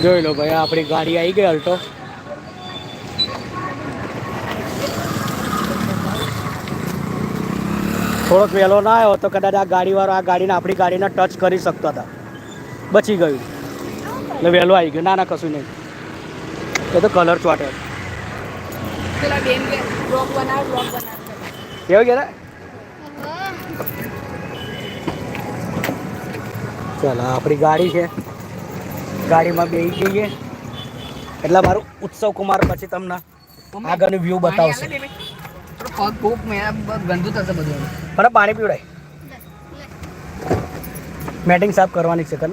જોઈ લો ભાઈ, આપણી ગાડી આવી ગઈ અલ્ટો. થોડોક વહેલો ના આવ્યો તો કદાચ આ ગાડીવાળો આ ગાડીને આપણી ગાડીને ટચ કરી શકતો હતા, બચી ગયું. એટલે વહેલો આવી ગયો. ના ના, કશું નહીં, એ તો કલર ચોટે. કેવું કે ચાલો, આપણી ગાડી છે, ગાડીમાં બેસી જઈએ એટલે મારું ઉત્સવ કુમાર પછી તમને આગળનું વ્યૂ બતાવશે. ગંદુ થશે બધું. મને પાણી પીવડાય, મેટિંગ સાફ કરવાની છે. કર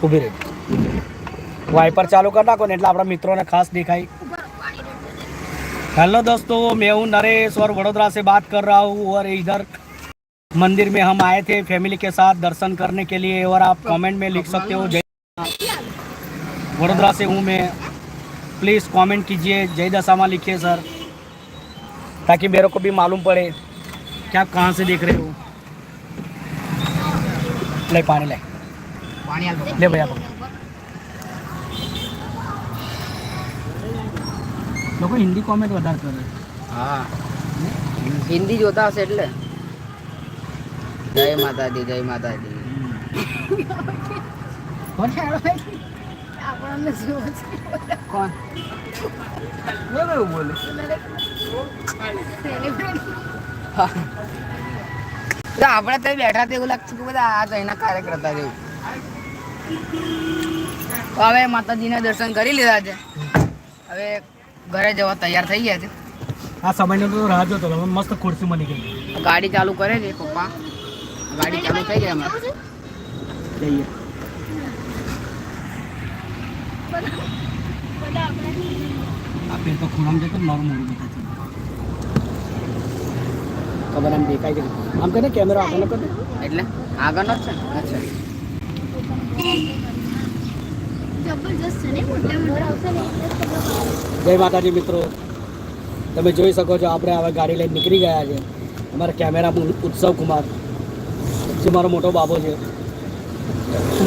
ઊભી રહી, વાઇપર ચાલુ कर नाको એટલે આપણા મિત્રોને ખાસ દેખાય. हेलो दोस्तों, मैं हूँ नरेश और वडोदरा से बात कर रहा हूँ और इधर मंदिर में हम आए थे फैमिली के साथ दर्शन करने के लिए और आप कमेंट में लिख सकते हो जय वडोदरा से हूँ मैं, प्लीज़ कमेंट कीजिए जय दशामा लिखिए सर, ताकि मेरे को भी मालूम पड़े कि आप कहाँ से देख रहे हो. ले पानी ले ले भैया. લોકો હિન્દી કોમેન્ટ વધારે કરે. હા, હિન્દી જોતા હશે એટલે. જય માતાજી, જય માતાજી. કોણ છે આપણને શું છે? કોણ? એવું બોલે. તો આપણે તો બેઠા એવું લાગતું કે બધા આ જઈના કાર્યકર્તા જેવું. હવે માતાજીના દર્શન કરી લીધા છે, હવે ઘરે જવા તૈયાર થઈ ગયા છે. આ સમયનો તો રાહ જોતો હતો, મસ્ત ખુરશી મળી ગઈ. ગાડી ચાલુ કરે છે પપ્પા, ગાડી ચાલુ થઈ ગઈ અમારે. જઈએ. આ પેર તો ખૂણામાં જતો મારું મોડું બતાવે ખબર આમ દેખાય છે. આમ કરે કેમેરો આગળ કરે એટલે આગળનો જ છે. અચ્છા, જય માતાજી મિત્રો, તમે જોઈ શકો છો આપણે હવે ગાડી લઈને નીકળી ગયા છે. અમારા કેમેરામાં ઉત્સવ કુમાર જે મારો મોટો બાબો છે.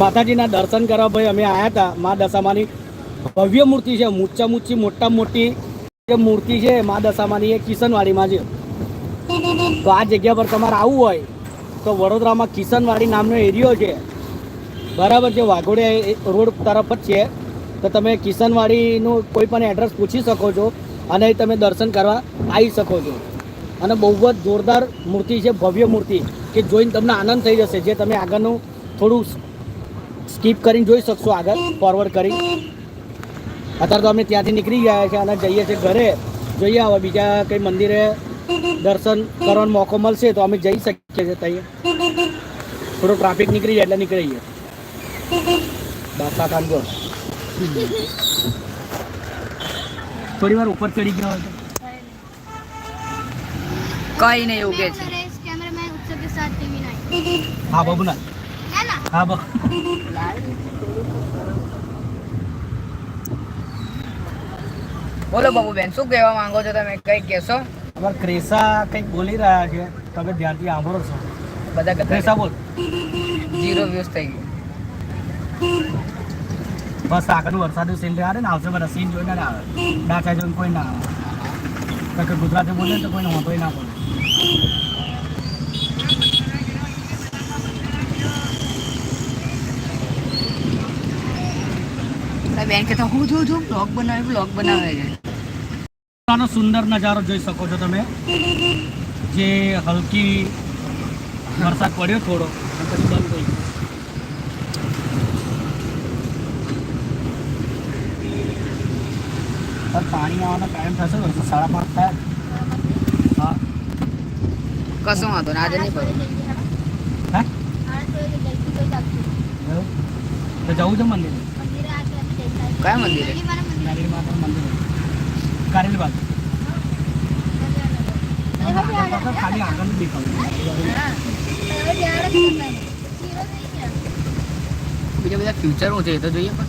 માતાજીના દર્શન કરવા ભાઈ અમે આવ્યા હતા. મા દશામાની ભવ્ય મૂર્તિ છે, મોટા મોટી જે મૂર્તિ છે મા દશામાની એ કિશનવાડીમાં છે. તો આ જગ્યા પર તમારે આવવું હોય તો વડોદરામાં કિશનવાડી નામનો એરિયો છે, બરાબર છે, વાઘોડિયા રોડ તરફ જ છે. તો તમે કિશનવાડીનું કોઈ પણ એડ્રેસ પૂછી શકો છો અને તમે દર્શન કરવા આવી શકો છો. અને બહુ જ જોરદાર મૂર્તિ છે, ભવ્ય મૂર્તિ કે જોઈને તમને આનંદ થઈ જશે. જે તમે આગળનું થોડું સ્કીપ કરીને જોઈ શકશો, આગળ ફોરવર્ડ કરી. અત્યારે તો અમે ત્યાંથી નીકળી ગયા છે અને જઈએ છીએ ઘરે. જોઈએ હવે બીજા કંઈ મંદિરે દર્શન કરવાનો મોકો મળશે તો અમે જઈ શકીએ છીએ. ત્યાં થોડો ટ્રાફિક નીકળી જાય એટલે નીકળીએ. બાસા કાનગો થોડી વાર ઉપર ચડી ગયા હોય કઈ નહીં એવું કે છે. હા બાબુ ના, હા બાબુ બોલો બાબુ બેન, શું કહેવા માંગો છો તમે? કઈ કહેશો? અમારા ક્રેસા કંઈક બોલી રહ્યા છે, તમે ધ્યાનથી સાંભળો છો. બધા ક્રેસા બોલ. 0 વ્યૂઝ થઈ ગયું. બસ આગળનું વરસાદનું સીન આવે ને, આવશે બધા સીન જોઈને ના આવે, ડાચા જોઈને કોઈ ના આવે. કારણ કે ગુજરાતી બોલે તો કોઈને વાંધો ના પડે. બેન કે તો હું જોઉં બ્લોગ બનાવે છે. આનો સુંદર નજારો જોઈ શકો છો તમે. જે હલકી વરસાદ પડ્યો થોડો પછી બંધ થઈ ગયો. પાણી આવવાનો ટાઈમ થશે તો 5:30 થાય. હા, કશું વાંધો ને, આજે નહીં પડે. હે તો જવું છે મંદિર. કયા મંદિરે? કારેલી માતા મંદિર, કારેલી બાજુ. ખાલી આગળ દેખાવું. બીજા બધા ફ્યુચરો છે એ તો જોઈએ પણ.